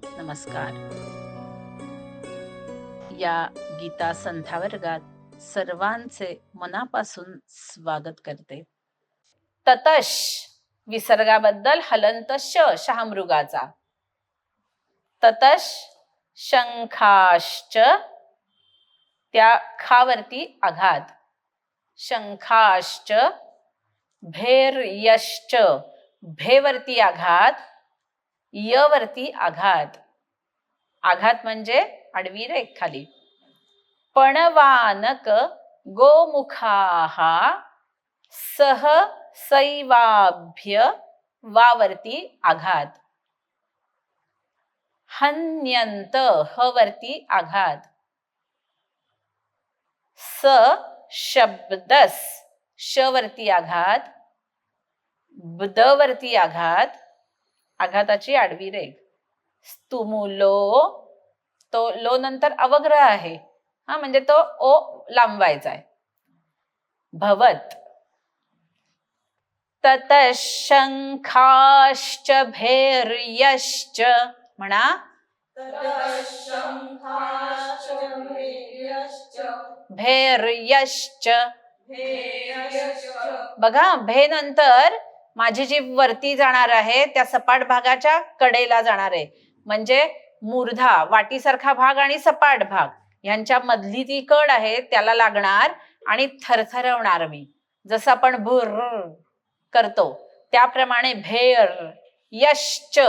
नमस्कार. या गीता संथा वर्गात सर्वांचे मनापासून स्वागत करते. ततश विसर्गाबद्दल हलंत शहामृगाचा. ततश शंखाश्च त्या खावरती आघात. शंखाश्च भेर्यश्च भेवरती आघात, यवरती आघात. आघात म्हणजे आडवी रेघ खाली. पणवानक गोमुखाः सह सैवाभ्य वावरती आघात. हन्यंत हवरती आघात. स शब्दस शवरती आघात. बदवरती आघात, आघाताची आडवी रेघ. स्तुमुलो, तो लो नंतर अवग्रह आहे, म्हणजे तो ओ लांबवायचा आहे. भवत. ततशंखाश्च भेर्यश्च म्हणा. भेर्यश्च. बघा, भे नंतर माझी जी वरती जाणार आहे त्या सपाट भागाच्या कडेला जाणार आहे, म्हणजे मूर्धा वाटीसारखा भाग आणि सपाट भाग यांच्या मधली ती कड आहे त्याला लागणार आणि थरथरवणार मी, जसं आपण भुर करतो त्याप्रमाणे. भेर यश्च.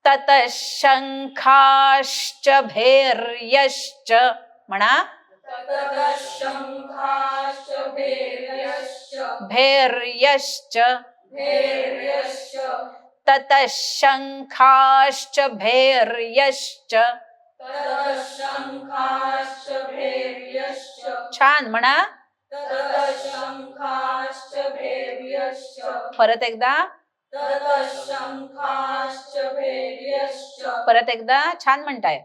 ततशंखाश्च भेर्यश्च म्हणा. भेर्यश्च. ततशंखाश्च भेर्यश्च. छान म्हणा. परत एकदा. परत एकदा. छान म्हणताय.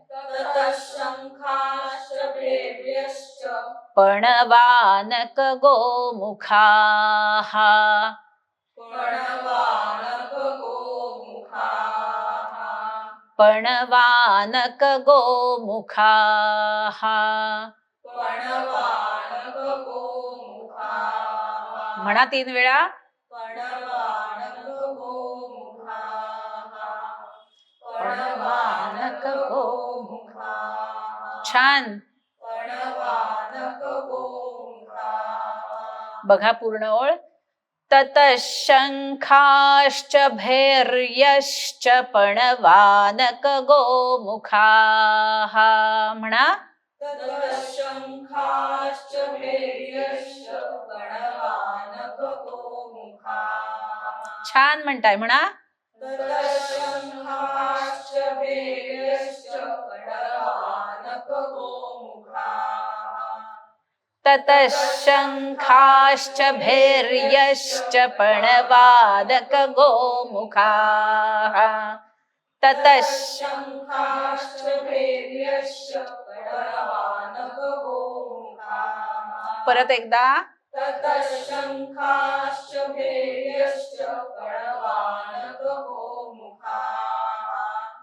पणवानक गोमुखाः. पणवानक गोमुखाः. म्हणा 3 वेळा. पणवानक गोमुखाः. छान. बघा पूर्ण ओळ. ततशंखाश्च भेर्यश्च पणवानक गोमुखाः म्हणा. छान म्हणताय म्हणा. ततशंखाश्च भेर्यश्च पणवानक गोमुखाः. ततशंखाश्च भेर्यश्च पणवानक गोमुखाः. परत एकदा. ततशंखाश्च भेर्यश्च पणवानक गोमुखाः.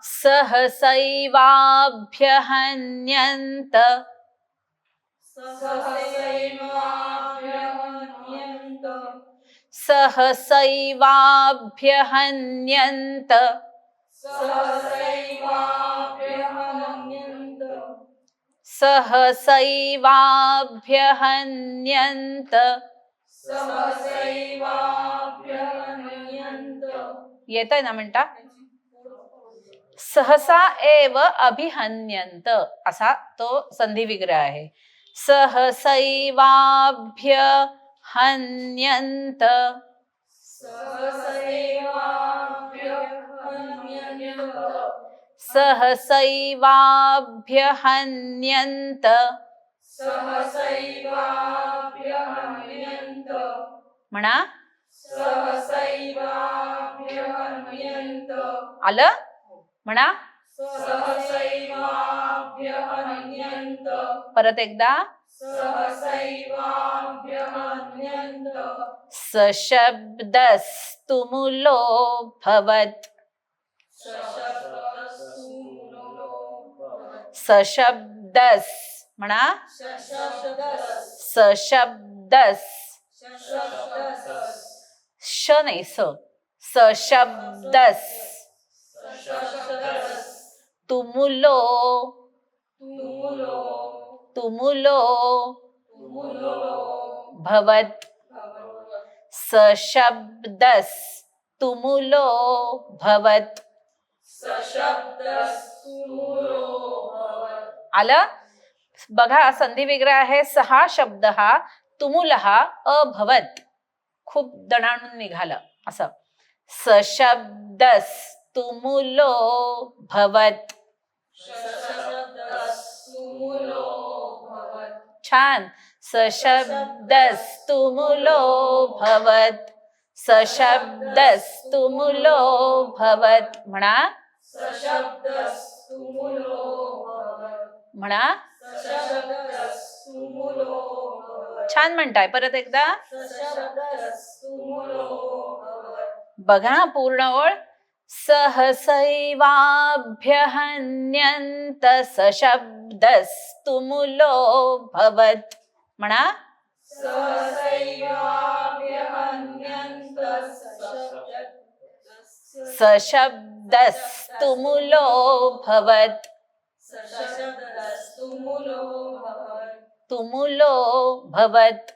सहसैवाभ्यहन्यन्त. सहसैवाभ्यहन्यन्त. सहसैवाभ्यहन्यन्त. येतंय ना म्हणता. सहसा एव अभिहन्यन्त असा तो संधी विग्रह आहे. सहसैवाभ्यहन्यन्त. सहसैवाभ्यहन्यन्त. म्हणा. आलं म्हणा. परत एकदा. सशब्दस्तुमुलो भवत्. सशब्दस म्हणा. सशब्दस. श नाही स. सशब्दस. तुमुलो. तुमुलो भवत. सशब्दस तुमुलो भवत. आलं. बघा संधी विग्रह आहे. सहा शब्द हा तुमुलहा अभवत खूप दणाणून निघालं असं. सशब्दस तुमुलो भवत. छान. सशब्दस तुमुलो भवत. सशब्दस तुमुलो भवत म्हणा. म्हणा. छान म्हणताय. परत एकदा बघा पूर्ण ओळ. सहसैवाभ्यहन्यन्त सशब्दस तुमुलो भवत म्हणा. सशब्दस तुमुलो भवत. तुमुलो भवत.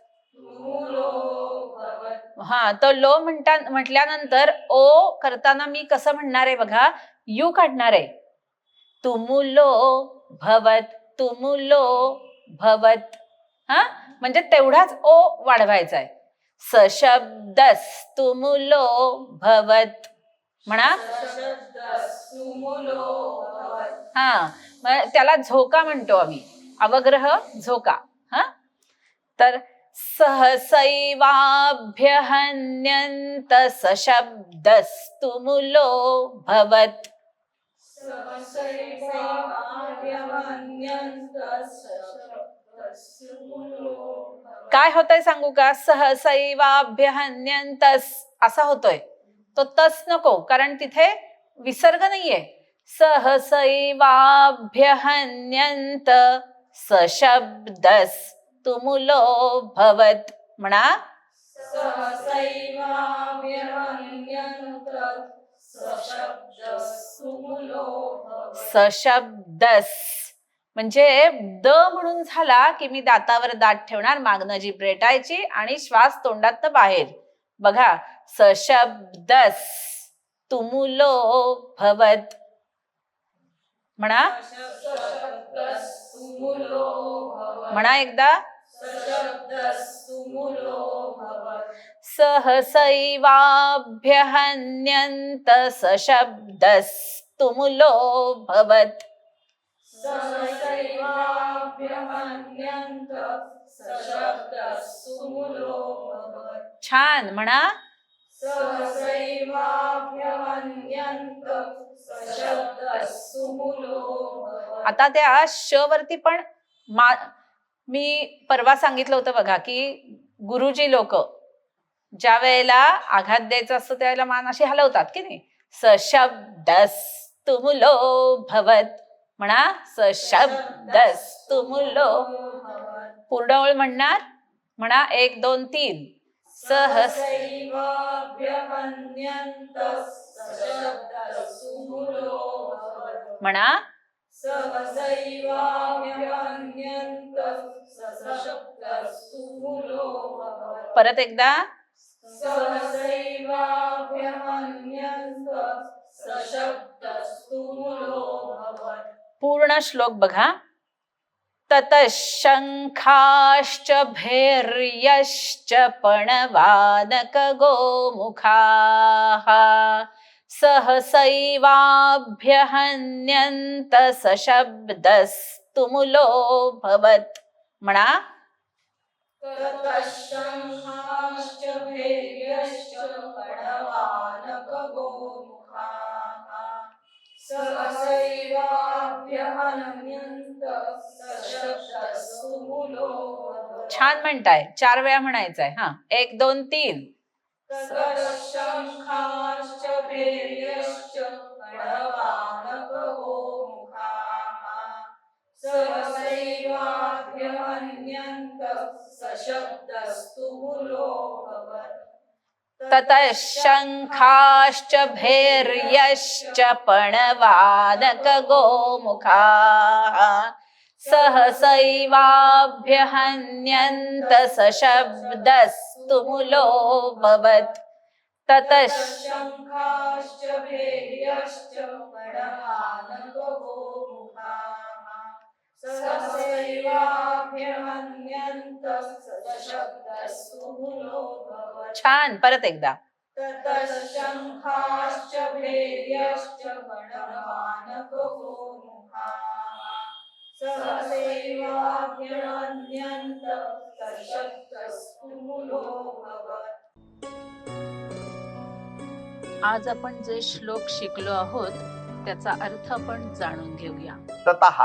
हा तो लो म्हटल्यानंतर ओ करताना मी कसं म्हणणार आहे बघा. यू काढणार आहे. तुमुलो भवत. तुमुलो भवत. हा म्हणजे तेवढाच ओ वाढवायचा आहे. सशब्दस तुमुलो भवत म्हणा. हा त्याला झोका म्हणतो आम्ही. अवग्रह झोका. हा तर सहसैवाभ्यहन्यन्त सशब्दस तुमुलो भवत. काय होतंय सांगू का. सहसैवाभ्यहन्यन्तस असा होतोय. तो तस नको कारण तिथे विसर्ग नाहीये. सहसैवाभ्यहन्यन्त सशब्दस तुमुलो भवत म्हणा. सशब्दस म्हणजे द म्हणून झाला की मी दातावर दात ठेवणार. मागनं जीभ रेटायची आणि श्वास तोंडात बाहेर. बघा. सशब्दस तुमुलो भवत म्हणा. म्हणा एकदा. सहसैवाभ्यहन्यन्त सशब्दस तुमुलो भवत. छान म्हणा. आता त्या श वरती पण मी परवा सांगितलं होतं बघा की गुरुजी लोक ज्या वेळेला आघात द्यायचा असतो त्यावेळेला मान अशी हलवतात की नाही. सशब्दस तुमुलो भवत म्हणा. सशब्दस तुमुलो. पूर्ण ओळ म्हणणार. म्हणा 1 2 3. म्हणा. परत एकदा. पूर्ण श्लोक बघा. ततः शंखाश्च भैर्यश्च पणवानक गोमुखाः सहसैवाभ्यहन्यन्त सशब्दस तुमुलो भवत म्हणा. छान म्हणताय. 4 वेळा म्हणायचंय. हा 1 2 3. सशब्दस्तु मूलो भवत् ततः शङ्खाश्च भैर्यश्च पणवादक गोमुखाः सहसैवाभ्यहन्यन्त सशब्दस्तु मूलोऽभवत् ततः शङ्खाश्च भैर्यश्च पणवादको गोमुखाः सहसैवाभ्यहन्यन्त सशब्दस्तु मूलो भवत्. छान. परत एकदा. ततः शङ्खाश्च भैर्यश्च पणवादको गोमुखाः सहसैवाभ्यहन्यन्त सशब्दस्तु मूलो भवत्. आज आपण जे श्लोक शिकलो आहोत त्याचा अर्थ आपण जाणून घेऊया. ततः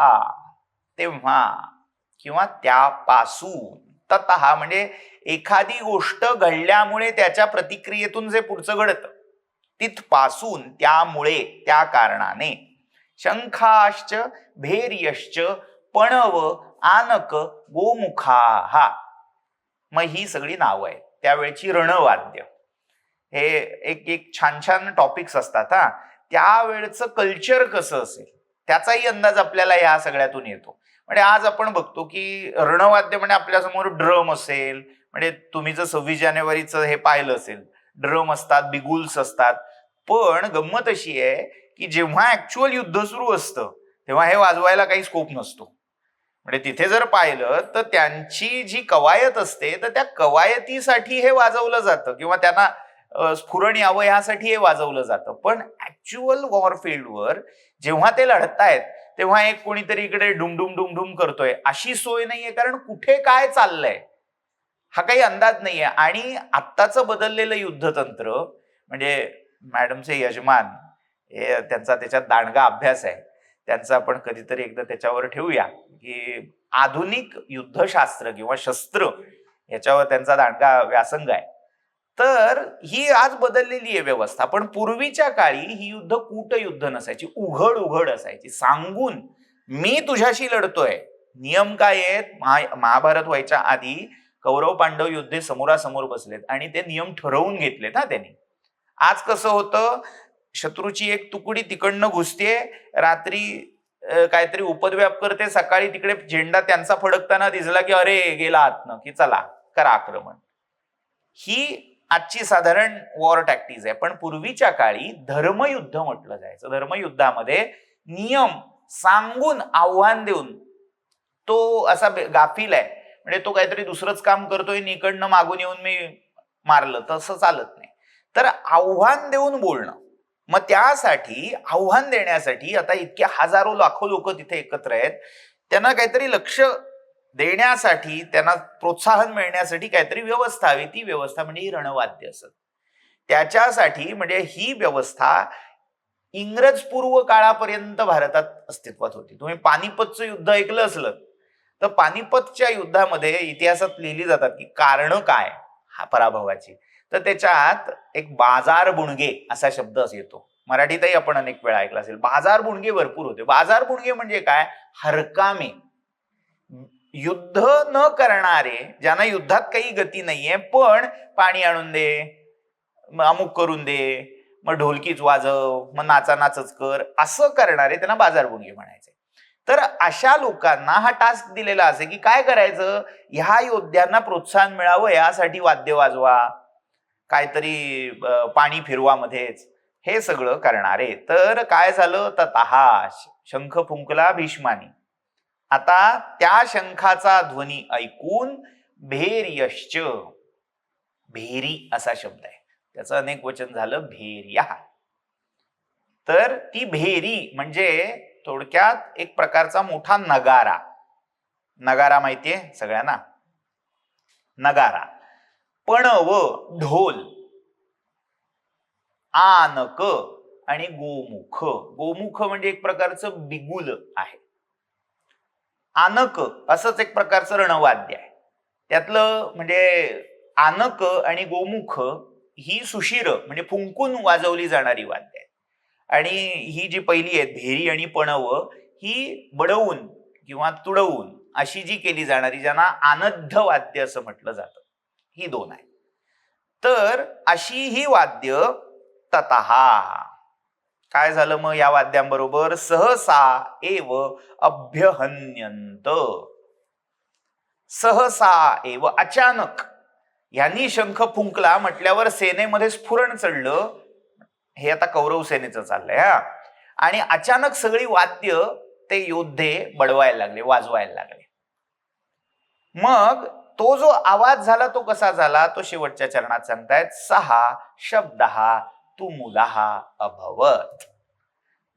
तेव्हा किंवा त्यापासून. ततः म्हणजे एखादी गोष्ट घडल्यामुळे त्याच्या प्रतिक्रियेतून जे पुढचं घडतं तिथपासून, त्यामुळे, त्या कारणाने. शंखाश्च भैर्यश्च पणव आनक गोमुखाः. मग ही सगळी नावं आहेत त्यावेळची रणवाद्य. हे एक एक छान छान टॉपिक्स असतात. त्यावेळचं कल्चर कसं असेल त्याचाही अंदाज आपल्याला या सगळ्यातून येतो. म्हणजे आज आपण बघतो की रणवाद्य म्हणजे आपल्यासमोर ड्रम असेल, म्हणजे तुम्ही जर 26 जानेवारीचं हे पाहिलं असेल, ड्रम असतात, बिगुल्स असतात. पण गंमत अशी आहे की जेव्हा ऍक्च्युअल युद्ध सुरू असतं तेव्हा हे वाजवायला काही स्कोप नसतो. म्हणजे तिथे जर पाहिलं तर त्यांची जी कवायत असते तर त्या कवायतीसाठी हे वाजवलं जातं किंवा त्यांना स्फुरण यावं यासाठी हे वाजवलं जातं. पण ऍक्च्युअल वॉरफील्डवर जेव्हा ते लढतायत तेव्हा एक कोणीतरी इकडे डुमडुम डुमडुम करतोय अशी सोय नाहीये, कारण कुठे काय चाललंय हा काही अंदाज नाहीये. आणि आत्ताचं बदललेलं युद्धतंत्र म्हणजे मॅडमचे यजमान हे त्यांचा त्याच्यात दांडगा अभ्यास आहे, त्यांचा आपण कधीतरी एकदा त्याच्यावर ठेवूया की आधुनिक युद्धशास्त्र किंवा शस्त्र याच्यावर त्यांचा दांडगा व्यासंग आहे. तर ही आज बदललेली आहे व्यवस्था. पण पूर्वीच्या काळी ही युद्ध कूटयुद्ध नसायची, उघड उघड असायची. सांगून मी तुझ्याशी लढतोय. नियम काय आहेत? महाभारत व्हायच्या आधी कौरव पांडव युद्धे समोरासमोर बसलेत आणि ते नियम ठरवून घेतलेत त्यांनी. आज कसं होतं, शत्रूची एक तुकडी तिकडनं घुसते, रात्री काहीतरी उपद्व्याप करते, सकाळी तिकडे झेंडा त्यांचा फडकताना दिसला की अरे गेला आतनं की चला करा आक्रमण. ही आजची साधारण वॉर टॅक्टिक्स आहे. पण पूर्वीच्या काळी धर्मयुद्ध म्हटलं जायचं. धर्मयुद्धामध्ये नियम सांगून आव्हान देऊन, तो असा गाफील आहे म्हणजे तो काहीतरी दुसरंच काम करतोय, इकडनं मागून येऊन मी मारलं, तसं चालत नाही. तर आव्हान देऊन बोलणं. मग त्यासाठी आव्हान देण्यासाठी आता इतके हजारो लाखो लोक तिथे एकत्र आहेत, त्यांना काहीतरी लक्ष देण्यासाठी, त्यांना प्रोत्साहन मिळण्यासाठी काहीतरी व्यवस्था हवी. ती व्यवस्था म्हणजे ही रणवाद्य असत. त्याच्यासाठी म्हणजे ही व्यवस्था इंग्रज पूर्व काळापर्यंत भारतात अस्तित्वात होती. तुम्ही पानिपतचं युद्ध ऐकलं असलं तर पानिपतच्या युद्धामध्ये इतिहासात लिहिली जातात की कारण काय हा पराभवाची. तर त्याच्यात एक बाजार बुणगे असा शब्द येतो. मराठीतही आपण अनेक वेळा ऐकला असेल. बाजार बुणगे भरपूर होते. बाजार बुणगे म्हणजे काय? हरकामे, युद्ध न करणारे, ज्यांना युद्धात काही गती नाहीये पण पाणी आणून दे, अमुक करून दे, मग ढोलकीच वाजव, मग नाचा नाचच कर, असं करणारे त्यांना बाजारबुणगे म्हणायचे. तर अशा लोकांना हा टास्क दिलेला असे की काय करायचं, ह्या योद्ध्यांना प्रोत्साहन मिळावं यासाठी वाद्य वाजवा, काहीतरी पाणी फिरवा मध्येच, हे सगळं करणारे. तर काय झालं, ततः शंख फुंकला भीष्मानी. आता त्या शंखाचा ध्वनी ऐकून भेर्यश्च, भेरी असा शब्द आहे, त्याचं अनेक वचन झालं भेर्या. तर ती भेरी म्हणजे थोडक्यात एक प्रकारचा मोठा नगारा. नगारा माहितीये सगळ्यांना, नगारा. पणव ढोल, आनक आणि गोमुख. गोमुख म्हणजे एक प्रकारचं बिगुल आहे. आनक असंच एक प्रकारचं रणवाद्य आहे. त्यातलं म्हणजे आनक आणि गोमुख ही सुशिर म्हणजे फुंकून वाजवली जाणारी वाद्य आहे. आणि ही जी पहिली आहेत भेरी आणि पणव, ही बडवून किंवा तुडवून अशी जी केली जाणारी, ज्यांना आनद्ध वाद्य असं म्हटलं जातं, ही दोन आहे. तर अशी ही वाद्य ततः काय झालं मग या वाद्यांबरोबर? सहसा एव अभ्यहन्यंत. सहसा एव, अचानक. यांनी शंख फुंकला म्हटल्यावर सेनेमध्ये स्फुरण चढलं. हे आता कौरव सेनेचं चाललंय हा. आणि अचानक सगळी वाद्य ते योद्धे बडवायला लागले, वाजवायला लागले. मग तो जो आवाज झाला तो कसा झाला, तो शेवटच्या चरणात सांगतायत. सहा शब्दः तुमुलः अभवत.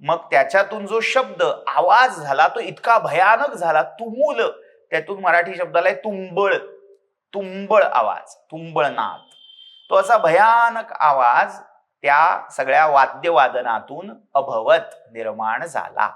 मग त्याच्यातून जो शब्द आवाज झाला तो इतका भयानक झाला. तुमुल, त्यातून मराठी शब्दाला तुंबळ, तुंबळ आवाज, तुंबळनाद. तो असा भयानक आवाज त्या सगळ्या वाद्यवादनातून अभवत, निर्माण झाला.